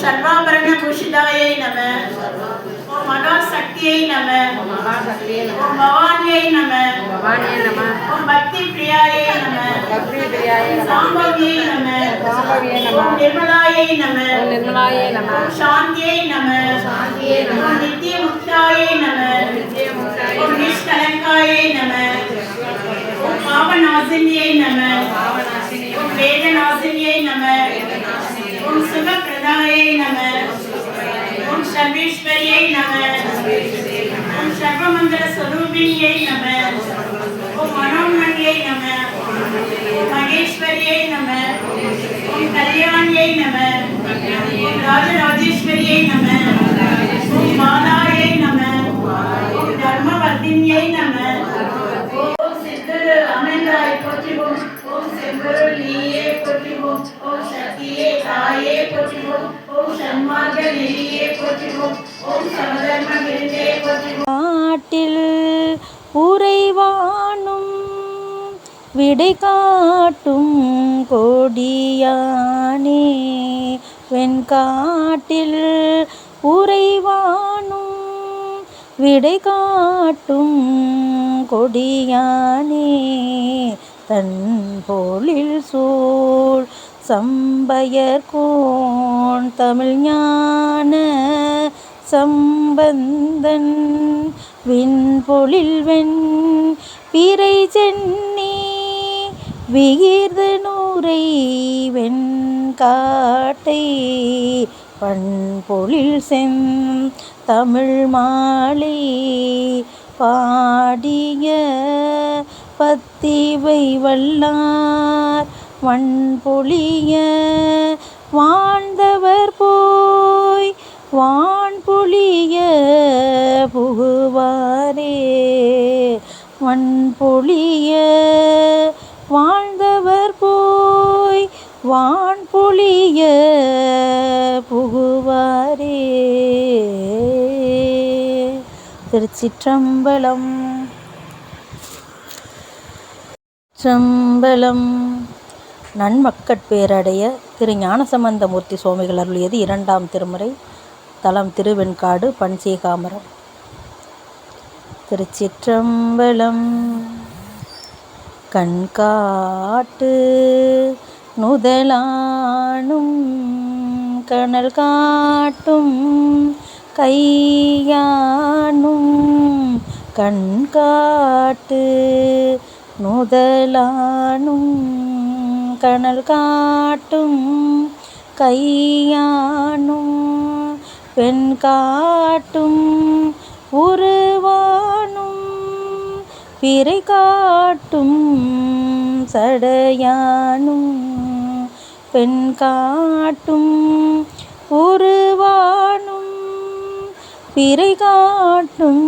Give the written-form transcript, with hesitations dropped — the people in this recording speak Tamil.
सर्वाभरण भूषितायै नमः। ओम महाशक्तियै नमः। ओम भवान्यै नमः। ओम भक्ति प्रियायै नमः। सांभव्यै नमः। ओम निर्मलायै नमः। ओम शान्त्यै नमः। ओम नित्य मुक्तायै नमः। ओम निष्कलंकायै नमः। ओम पावनाशिन्यै नमः। ओम वेदनाशिन्यै नमः। ओम सुखप्रदायै नमः। ओम सर्वेश्वर्यै नमः। ओम सर्वमंगल स्वरूपिण्यै नमः। ओम मनोन्मण्यै नमः। ओम महेश्वर्यै नमः। ओम कल्याण्यै नमः। ओम राजराजेश्वर्यै नमः। ओम मालायै नमः। ओम धर्मवर्धिन्यै नमः। ओम सिद्धर अमैंदाय पोற்றிவோம். ओम செம்பொருள் நீயே போற்றிவோம். ओम சக்தியே தாயே போற்றிவோம். ओम சன்மார்க்க நெறியே போற்றிவோம். ओम சமதர்ம விருந்தே போற்றிவோம். காட்டில் உறைவானும் விடை காட்டும் கொடியானே, வெண்காட்டில் உறைவானும் விடை காட்டும் கொடியானே, தன் போலில் சூழ் சம்பயர்கோன் தமிழ் ஞான சம்பந்தன், விண்பொழில் வெண் பிறை சென்னி விகிர்த நூரை வெண்காட்டை, பண்பொழில் செம் தமிழ் மாலை பாடிய பத்திவை வல்லார், வண்பொழிய வாழ்ந்தவர் போய் வான்பொழிய புகுவாரே, வண்பொழிய வாழ்ந்தவர் போய் வான்பொழிய புகுவாரே. திருச்சிற்றம்பலம். சம்பலம். நன்மக்கட்பேரடைய திரு ஞானசம்பந்தமூர்த்தி சுவாமிகள் அருளியது 2ஆம் திருமுறை. தலம் திருவெண்காடு, பன்சீகாமரம். திருச்சிற்றம்பலம். கண்காட்டு நுதலானும் கனல் காட்டும் கையானும், கண்காட்டு நுதலானும் கனல் காட்டும் கையானும், பெண் காட்டும் உருவானும் பிறை காட்டும் சடையானும், பெண் காட்டும் உருவானும் பிறை காட்டும்